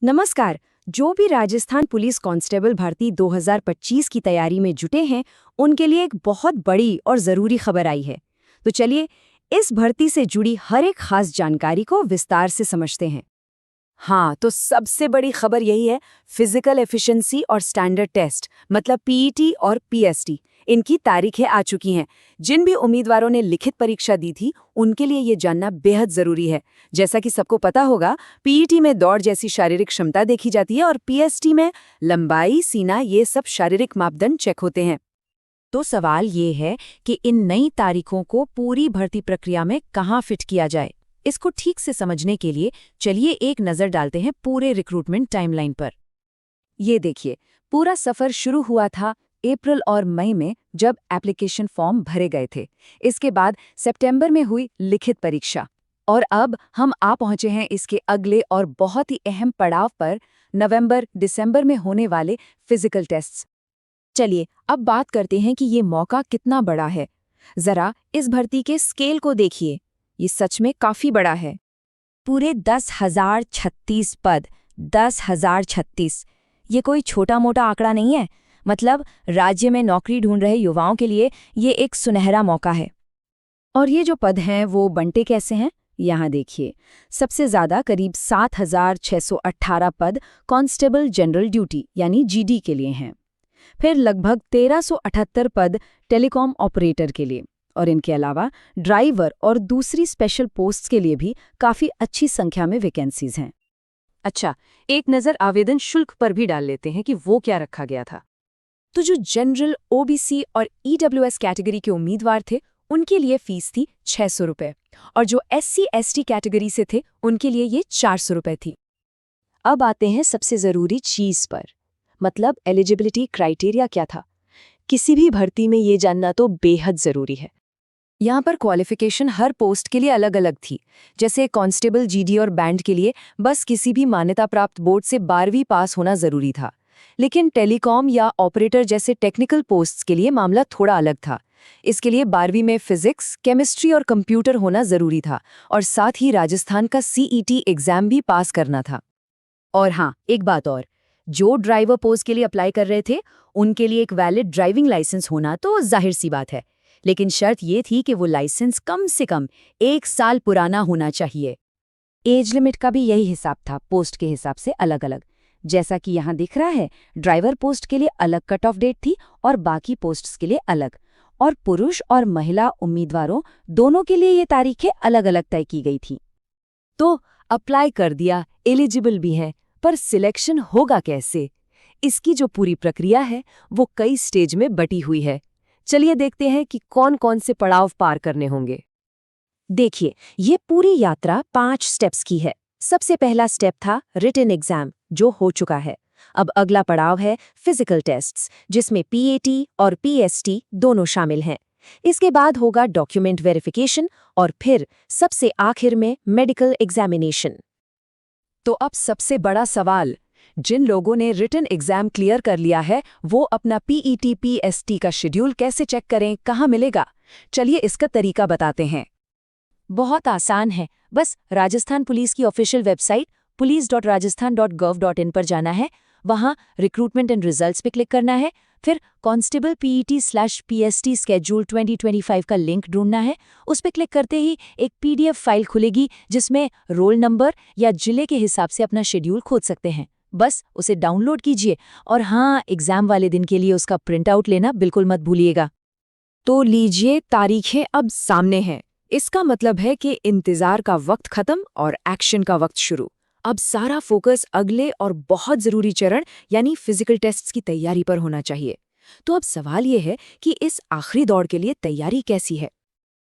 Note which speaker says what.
Speaker 1: नमस्कार। जो भी राजस्थान पुलिस कांस्टेबल भर्ती 2025 की तैयारी में जुटे हैं, उनके लिए एक बहुत बड़ी और ज़रूरी खबर आई है। तो चलिए, इस भर्ती से जुड़ी हर एक खास जानकारी को विस्तार से समझते हैं। हाँ, तो सबसे बड़ी खबर यही है, फिजिकल एफिशिएंसी और स्टैंडर्ड टेस्ट मतलब पीईटी और पीएसटी, इनकी तारीखें आ चुकी हैं। जिन भी उम्मीदवारों ने लिखित परीक्षा दी थी, उनके लिए ये जानना बेहद जरूरी है। जैसा कि सबको पता होगा, पीईटी में दौड़ जैसी शारीरिक क्षमता देखी जाती है और पीएसटी में लंबाई, सीना, ये सब शारीरिक मापदंड चेक होते हैं। तो सवाल ये है कि इन नई तारीखों को पूरी भर्ती प्रक्रिया में कहाँ फिट किया जाए। इसको ठीक से समझने के लिए चलिए एक नज़र डालते हैं पूरे रिक्रूटमेंट टाइमलाइन पर। ये देखिए, पूरा सफ़र शुरू हुआ था अप्रैल और मई में, जब एप्लीकेशन फॉर्म भरे गए थे। इसके बाद सितंबर में हुई लिखित परीक्षा, और अब हम आ पहुंचे हैं इसके अगले और बहुत ही अहम पड़ाव पर, नवंबर-दिसंबर में होने वाले फिजिकल टेस्ट्स। चलिए अब बात करते हैं कि ये मौका कितना बड़ा है। जरा इस भर्ती के स्केल को देखिए, ये सच में काफी बड़ा है। पूरे 10,036 पद, 10,036। ये कोई छोटा मोटा आंकड़ा नहीं है। मतलब राज्य में नौकरी ढूंढ रहे युवाओं के लिए ये एक सुनहरा मौका है। और ये जो पद हैं वो बंटे कैसे हैं, यहाँ देखिए। सबसे ज्यादा करीब 7,618 पद कांस्टेबल जनरल ड्यूटी यानी जीडी के लिए हैं। फिर लगभग 1,378 पद टेलीकॉम ऑपरेटर के लिए, और इनके अलावा ड्राइवर और दूसरी स्पेशल पोस्ट्स के लिए भी काफ़ी अच्छी संख्या में वैकेंसीज हैं। अच्छा, एक नज़र आवेदन शुल्क पर भी डाल लेते हैं कि वो क्या रखा गया था। तो जो जनरल, ओबीसी और ईडब्ल्यूएस कैटेगरी के उम्मीदवार थे, उनके लिए फीस थी 600 रुपये, और जो SC/ST कैटेगरी से थे उनके लिए ये 400 रुपये थी। अब आते हैं सबसे ज़रूरी चीज़ पर, मतलब एलिजिबिलिटी क्राइटेरिया क्या था। किसी भी भर्ती में ये जानना तो बेहद ज़रूरी है। यहाँ पर क्वालिफिकेशन हर पोस्ट के लिए अलग अलग थी। जैसे कांस्टेबल जीडी और बैंड के लिए बस किसी भी मान्यता प्राप्त बोर्ड से 12वीं पास होना ज़रूरी था। लेकिन टेलीकॉम या ऑपरेटर जैसे टेक्निकल पोस्ट्स के लिए मामला थोड़ा अलग था। इसके लिए 12वीं में फिजिक्स, केमिस्ट्री और कंप्यूटर होना ज़रूरी था, और साथ ही राजस्थान का CET एग्ज़ाम भी पास करना था। और हाँ, एक बात और, जो ड्राइवर पोस्ट के लिए अप्लाई कर रहे थे, उनके लिए एक वैलिड ड्राइविंग लाइसेंस होना तो जाहिर सी बात है। लेकिन शर्त ये थी कि वो लाइसेंस कम से कम 1 साल पुराना होना चाहिए। एज लिमिट का भी यही हिसाब था, पोस्ट के हिसाब से अलग अलग। जैसा कि यहाँ दिख रहा है, ड्राइवर पोस्ट के लिए अलग कट ऑफ डेट थी और बाकी पोस्ट्स के लिए अलग। और पुरुष और महिला उम्मीदवारों दोनों के लिए ये तारीखें अलग अलग तय की गई थी। तो अप्लाई कर दिया, एलिजिबल भी है, पर सिलेक्शन होगा कैसे? इसकी जो पूरी प्रक्रिया है वो कई स्टेज में बटी हुई है। चलिए देखते हैं कि कौन कौन से पड़ाव पार करने होंगे। देखिए, ये पूरी यात्रा 5 स्टेप्स की है। सबसे पहला स्टेप था रिटन एग्जाम, जो हो चुका है। अब अगला पड़ाव है फिजिकल टेस्ट्स, जिसमें पीएटी और पीएसटी दोनों शामिल हैं। इसके बाद होगा डॉक्यूमेंट वेरिफिकेशन, और फिर सबसे आखिर में मेडिकल एग्जामिनेशन। तो अब सबसे बड़ा सवाल, जिन लोगों ने रिटन एग्जाम क्लियर कर लिया है, वो अपना पीईटी पीएसटी का शेड्यूल कैसे चेक करें, कहाँ मिलेगा? चलिए इसका तरीका बताते हैं। बहुत आसान है, बस राजस्थान पुलिस की ऑफिशियल वेबसाइट police.rajasthan.gov.in पर जाना है। वहाँ रिक्रूटमेंट एंड रिजल्ट्स पे क्लिक करना है। फिर कांस्टेबल PET/PST स्केड्यूल 2025 का लिंक ढूंढना है। उस पर क्लिक करते ही एक PDF फाइल खुलेगी, जिसमें रोल नंबर या जिले के हिसाब से अपना शेड्यूल खोज सकते हैं। बस उसे डाउनलोड कीजिए, और हाँ, एग्जाम वाले दिन के लिए उसका प्रिंट आउट लेना बिल्कुल मत भूलिएगा। तो लीजिए, तारीखें अब सामने हैं। इसका मतलब है कि इंतजार का वक्त खत्म और एक्शन का वक्त शुरू। अब सारा फोकस अगले और बहुत ज़रूरी चरण यानी फिजिकल टेस्ट्स की तैयारी पर होना चाहिए। तो अब सवाल ये है कि इस आखिरी दौड़ के लिए तैयारी कैसी है?